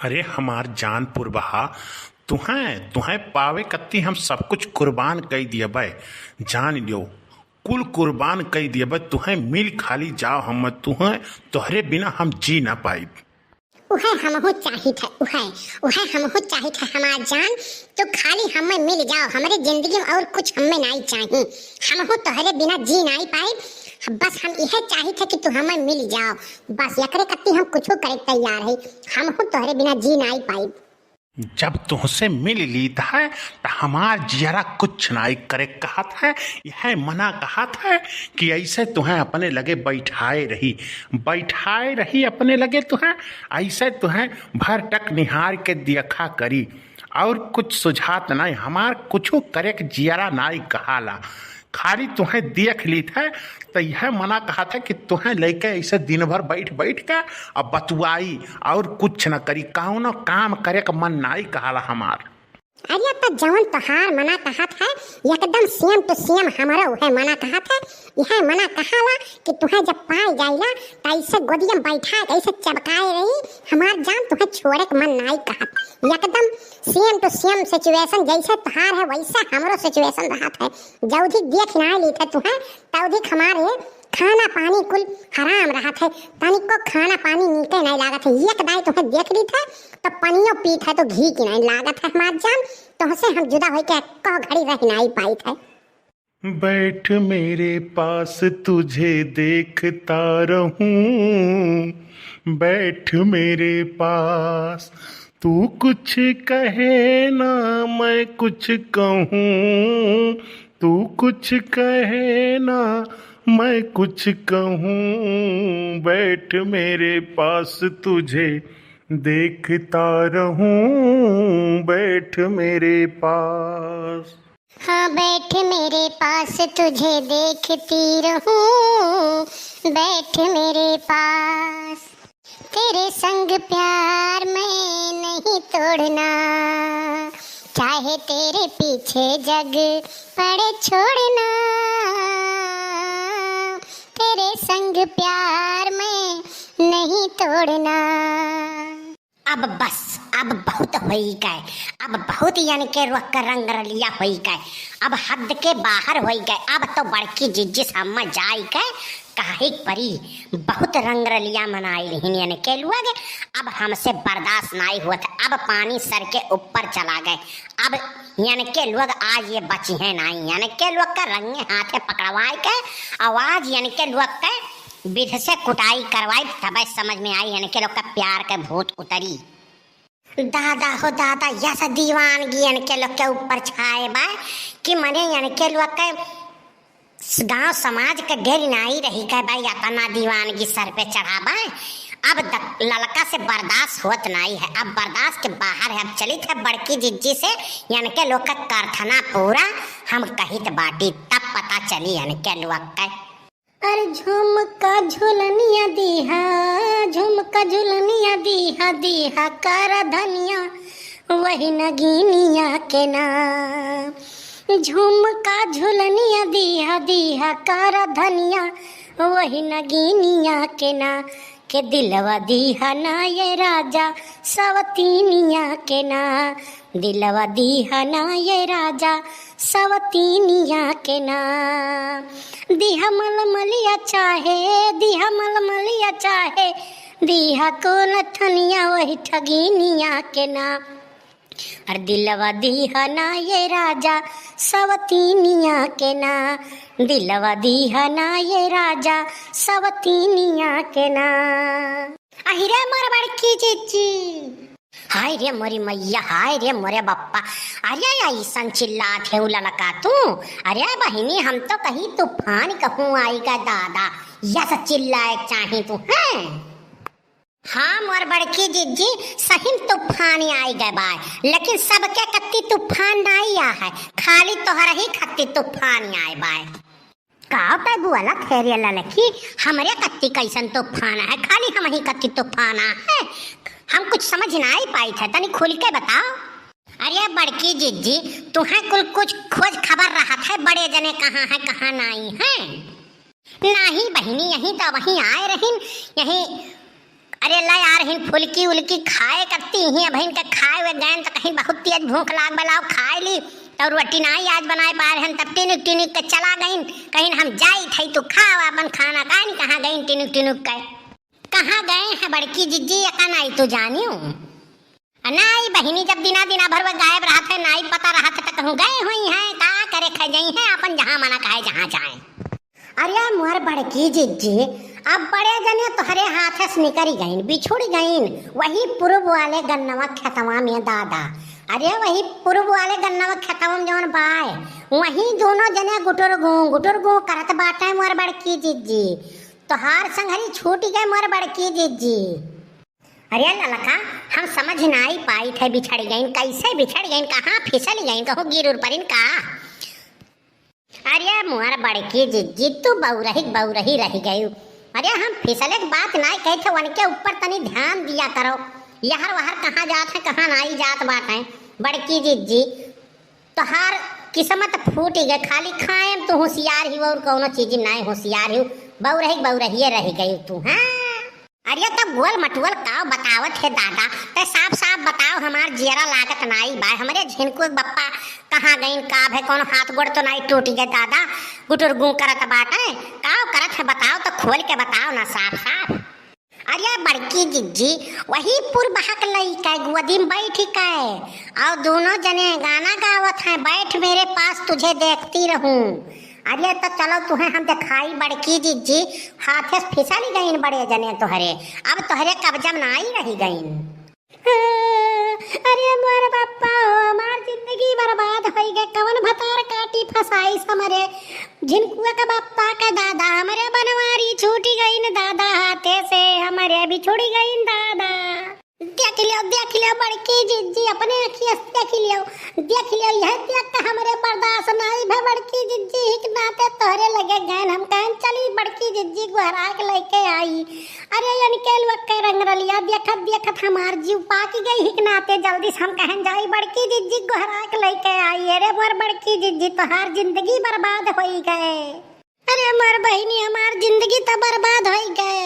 अरे हमार जान पुरबहा तुहें तुहें पावे कत्ती हम सब कुछ कुर्बान कई दियबै। जान लियो कुल कुर्बान कई दियबै। तुहें मिल खाली जाओ हम तुहें तोहरे बिना हम जी ना पाई। उहे हमहु चाहित है उहे हमहु चाहित है हमार जान। तो खाली हमें मिल जाओ, हमारे जिंदगी में और कुछ हमें नहीं चाहिए। हमहु तोहरे बिना जी नहीं पाई। बस हम यह चाहित है कि तू हमें मिल जाओ। बस यकरे कत्ती हम कुछ करे तैयार है। हमहु तोहरे बिना जी नहीं पाई। जब तुहसे मिल लीत है तो हमार जियरा कुछ नाई करे कहत है। यह मना कहत है कि ऐसे तुम्हें अपने लगे बैठाए रही अपने लगे तुहें ऐसे तुहें भर टक निहार के देखा करी और कुछ सुझात नहीं। हमार कुछो करे के जियरा नाई कहाला। खाली तुम्हें देख ली था तो यह मना कहा था कि तुम्हें लेके ऐसे दिन भर बैठ के अब बतुआई और कुछ न करी कौनो काम करे का मन नहीं कहाला हमार। अरे तो जवन तोहार मना कहत है एकदम सेम टू सेम हमारा उहे मना कहत है। यह मना कहाला कि तुहे जब पाए जाइला त ऐसे गोदिया में बैठा ऐसे चबकाए रही। हमार जान तुहे छोड़े के मन नहीं कहत। एकदम सेम टू सेम सिचुएशन जैसे तोहार है वैसा हमरो सिचुएशन रहत है। जौधी देख ना ली थे तुहे तौधी हमारे खाना पानी कुल हराम रहत है। तनिको खाना पानी नीके नहीं लागत है। एक दाई तुहे देख ली था तो पनियो पीत है तो घी की नहीं लागत है हमार जान। तुहसे हम जुदा होके कौ घड़ी रह नहीं पाई थे। बैठ मेरे पास तुझे देखता रहूं, बैठ मेरे पास तू कुछ कहे ना मैं कुछ कहूँ, तू कुछ कहे ना मैं कुछ कहूँ। बैठ मेरे पास तुझे देखता रहूं, बैठ मेरे पास। हाँ बैठ मेरे पास तुझे देखती रहूं, बैठ मेरे पास। तेरे संग प्यार मैं नहीं तोड़ना, चाहे तेरे पीछे जग पड़े छोड़ना। तेरे संग प्यार मैं नहीं तोड़ना। अब बस अब बहुत होई गए। अब बहुत यानी के रुख का रंग रलिया होई गए। अब हद के बाहर होई गए। अब तो बड़की जिज्जी सामने जाई गए काहे परी बहुत रंग रलिया मनाई रही यानी के लुआ। अब हमसे बर्दाश्त नहीं हुआ था। अब पानी सर के ऊपर चला गए। अब यानी के लोग आज ये बची है नहीं। यानी के लोग का रंगे हाथे पकड़वाए के आवाज यानी के लोग के विध से कुटाई करवाई तब समझ में आई यानी के लोग का प्यार के भूत उतरी। दादा हो दादा यस दीवानगी यानी के लोग के ऊपर छाए बा कि मने यानी के लोग के गांव समाज के ढेर नाई रही गए भाई अपना दीवानगी सर पे चढ़ाबा। अब लड़का से बर्दाश्त होत नहीं है। अब बर्दाश्त के बाहर है। अब चली थे बड़की जिज्जी से यानी के लोग का कारखाना पूरा हम कहित बाटी तब पता चली यानी के लोग का। अरे झुमका झुलनिया दीहा, झुमका झुलनिया दीहा दीहा कर धनिया वही नगीनिया के नाम। झुमका झुलनिया दीहा दीहा कर धनिया वही नगीनिया के ना। के दिलवा दीहा ना ये राजा सवतीनिया के ना। दिलवा दीहा ना ये राजा सवतीनिया के ना। दीहा मलमलिया चाहे, दीहा मलमलिया चाहे, दीहा को लठनिया वही ठगीनिया के ना। और दिलवा दीहा ना ये राजा सवतीनिया के ना। दिलवा दीहा ना ये राजा सवतीनिया के ना। अहिरे मोर बड़की जीजी, हाय रे मोरी मैया, हाय रे मोरे बप्पा। अरे ऐसन चिल्लात है ललका तू। अरे बहिनी हम तो कहीं तूफान कहूँ आई का दादा यस चिल्लाए चाहे तू है। हाँ मोर बड़की जिज्जी सही तूफान आई गए बाय लेकिन सबके कत्ती तूफान नहीं आ है। खाली तोहरा ही खत्ती तूफान आए बाय। का पे बुआला खैरिया ललकी हमरे कत्ती कैसन तूफान है। खाली हम ही कत्ती तूफान है। हम कुछ समझ ना ही पाई थे तनी खुल के बताओ। अरे बड़की जिज्जी तुम्हें कुछ खोज खबर रहा था बड़े जने कहाँ है कहाँ नहीं है। नहीं बहिनी यहीं तो वहीं आए रही। यहीं अरे ला यार हिन फुलकी उलकी खाए करती ही अब इनका खाए हुए गए तो कहीं बहुत तेज भूख लाग बलाओ खाए ली तो रोटी नहीं आज बनाए पा रहे हैं तब टिनुक टिनुक के चला गईन कहीं हम जाई थे तो खाओ अपन खाना का नहीं कहाँ गईन टिनुक टिनुक के कहाँ गए हैं बड़की जिज्जी का नहीं तो जानियो नहीं बहिनी जब दिना दिना भर में गायब रहा थे नहीं पता रहा था तो कहूँ गए हुई हैं का करे खा गई हैं अपन जहाँ मना कहे जहाँ जाए। अरे मोर बड़की जिज्जी अब बड़े जने तोहरे हाथ से निकरी गईन बिछुड़ गईन वही पूर्व वाले गन्नवा खेतवा में दादा। अरे वही पूर्व वाले गन्नवा खेतवा में जौन बाय वही दोनों जने गुटुर गु करत बाटे मोर बड़की जिज्जी तोहार संगरी छूट गए मोर बड़की जिज्जी। अरे ललका हम समझ नहीं पाई थे बिछड़ गईन कैसे बिछड़ गईन कहाँ फिसल गईन कहो गिर उर परिन का। अरे मोर बड़की जिज्जी तू बौरही रह गई। अरे हम फिसले की बात नहीं कहे थे उनके ऊपर तनी ध्यान दिया करो यहर वहर कहाँ जात है कहाँ नहीं जात बात है बड़की जिज्जी तोहार किस्मत फूट गए खाली खाए तो होशियार ही और कोनो चीज नहीं होशियार ही बौरही रह गई तू। हाँ अरे तब गोल मटुअल का बतावत है दादा ते साफ साफ बताओ हमार जेरा लागत नहीं बा हमारे झिनको बप्पा कहाँ गईन का है कोनो हाथ गोड़ तो नहीं टूट गए दादा गुटुर गु करत बाटे का करत है बताओ तो खोल के बताओ ना साफ साफ। अरे बड़की जिज्जी वही पुरबहक लई का गोदी में बैठ के और दोनों जने गाना गावत हैं बैठ मेरे पास तुझे देखती रहूं। अरे तो चलो तुम्हें हम दिखाई बड़की जिज्जी हाथ से फिसली गईन बड़े जने तोहरे अब तोहरे कब्जा में नहीं रही गईन। अरे मोर बापा हमार जिंदगी बर्बाद हो गई कवन भतार काटी फसाई हमरे झिनकुआ का बापा का दादा हमारे बनवारी छूटी गई न दादा हाथे से हमारे भी छुड़ी गई न दादा। देख लियो बड़की जिज्जी अपने अखियां देख लियो यह देख के हमारे बर्दाश्त नहीं भे बड़की जिज्जी हिक नाते तोहरे लगे गए हम कहन चली बड़की जिज्जी गुहरा के लेके आई। अरे इनके लोग के रंग रलिया देखत हमार जीव पाक गई हिक नाते जल्दी से हम कहन जाई बड़की जिज्जी गुहरा के लेके आई। अरे मोर बड़की जिज्जी तोहार जिंदगी बर्बाद हो गए। अरे मोर बहिनी हमार जिंदगी तो बर्बाद हो गए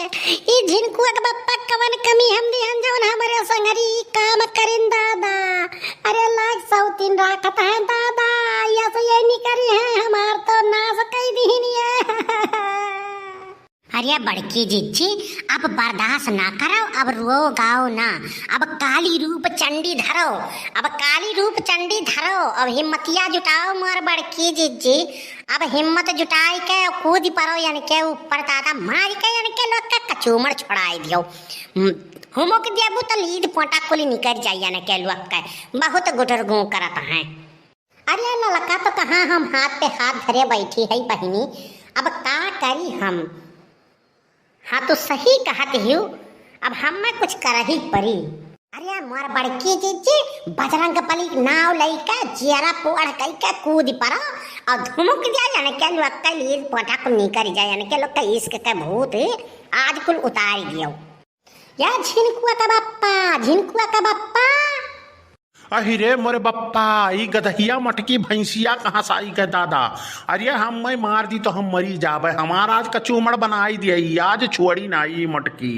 ई झिनकुआ के बप्पा कवन कमी हम दिहन जवन हमारे संगरी काम करिन दादा। अरे लाख सौतीन राखत है दादा या तो ये नहीं करी है हमार तो नाश कई दीनी है। अरे बड़की जिज्जी अब बर्दाश्त ना करो अब रो गाओ ना अब काली रूप चंडी धरो अब हिम्मतिया जुटाओ मोर बड़की जिज्जी अब हिम्मत जुटाई के कूद पड़ो यानी के ऊपर दादा मार के यानी के लोग का कचूमर छोड़ाई दियो हुमुक देबू तो लीद पोटा कुली निकल जाई यानी के लोग का बहुत गुटर गु करत हैं। अरे ललका तो कहाँ हम हाथ पे हाथ धरे बैठी है बहिनी अब का करी हम। हाँ तो सही कहत हूँ अब हमें कुछ कर ही पड़ी। अरे मोर बड़की जिज्जी बजरंग बली नाव लईका जियरा पोड़ कई के कूद पड़ा और धुमुक जाए यानी के लोग का लीड पोटा को निकल जाए यानी के लोग का इश्क के भूत आज कुल उतार दियो या झिनकुआ का बप्पा। अहिरे मोरे बप्पा ई गदहिया मटकी भैंसिया कहाँ से आई के दादा। अरे हम मैं मार दी तो हम मरी जाबे हमारा आज कचूमड़ बनाई दिए आज छोड़ी नाई मटकी।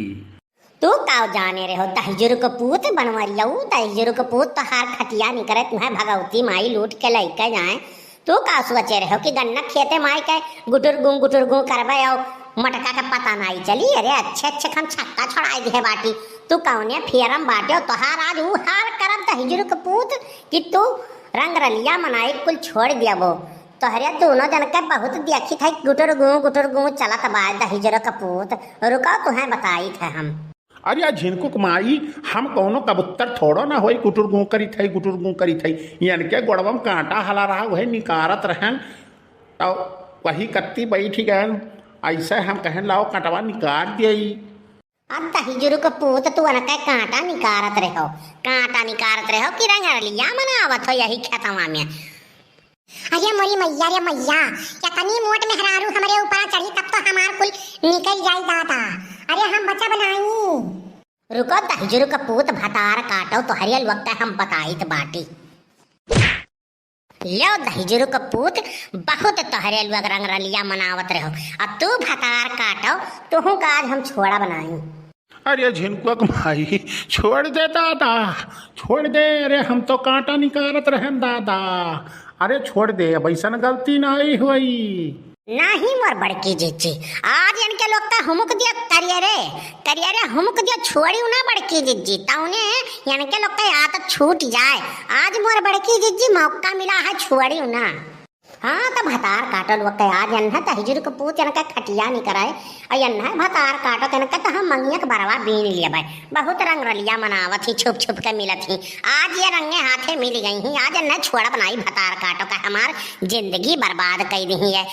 तू काव जाने रहे हो दहिजुर को पूत बनवरिया दहिजुर को पूत तो हार खटिया नहीं करे तुम्हें भगवती माई लूट के लेके जाए तू का सोचे रहे हो कि गन्ना खेते माई के गुटुर गु करबे और मटका का पता नहीं चली। अरे अच्छे हम छक्का छोड़ाई दिए बाटी तू कौने फेरम बाटे तोहार आज ऊ हार करब दहिजुर को पूत कि तू रंग रलिया मनाई कुल छोड़ दियाबो तोहरे दोनों जन के बहुत देखी थे गुटुर गु चलत बा दहिजुर का पूत रुका तुम्हें बताई थे हम। अरे झिनकुक माई हम कौनो कबूतर थोड़ो ना होई गुटुर गु करी थई यानी के गोड़वा में कांटा हला रहा वही निकारत रहन तो वही कत्ती बैठी गए ऐसे हम कहन लाओ कांटवा निकाल दियई। अब दहिजुर को पूत तू अनके कांटा निकारत रहो कि रंग रलिया मनावत हो यही खेतवा में। अरे मोरी मैया रे मैया क्या तनी मोट मेहरारू हमारे ऊपर चढ़ी तब तो हमार कुल निकल जाई दादा। अरे हम बच्चा बनाई रुको दहिजुर का पूत भतार काटो तो हरियल वक्त हम बताई तो बाटी लो दहिजुर का पूत बहुत तोहरे लोग रंग रलिया मनावत रहो अब तू भतार काटो तुहू का आज हम छोड़ा बनाई। अरे झिनकुआ भाई छोड़ दे दादा, छोड़ दे। अरे हम तो कांटा निकारत रहें दादा। अरे छोड़ दे, अब ऐसा गलती ना आई हुई। नहीं मोर बड़की जीजी, आज इनके लोग का हुमुक दिया करियरे हुमुक दिया छोड़ी ना बड़की जीजी, ताउने इनके लोग का आदत छूट जाए। आज मोर बड़की जीजी मौका मिला है छोड़ी ना। हाँ तो भतार काटो लोग के आज अन्ना तो हिजर को पूछ इनका खटिया नहीं कराए और अन्ना भतार काटो तो इनका तो हम मंगिया के बरवा बीन लिया भाई। बहुत रंग रलिया मनावत ही, छुप छुप के मिलत ही। आज ये रंगे हाथे मिल गई ही। आज अन्ना छोड़ा बनाई भतार काटो का हमार जिंदगी बर्बाद कर दी है।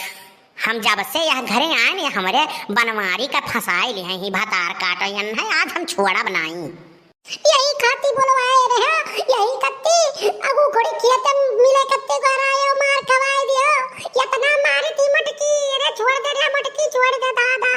हम जब से यह घरे आए न हमारे बनवारी का फंसाए ले ही भतार काटो अन्ना। आज हम छोड़ा बनाई यही खाती बोलवाए रहे, यही कत्ती अगू घोड़ी खेत मिले कत्ते गरायो मार खवाए दियो। इतना मारी थी मटकी, अरे छोड़ दे रे मटकी, छोड़ दे दादा।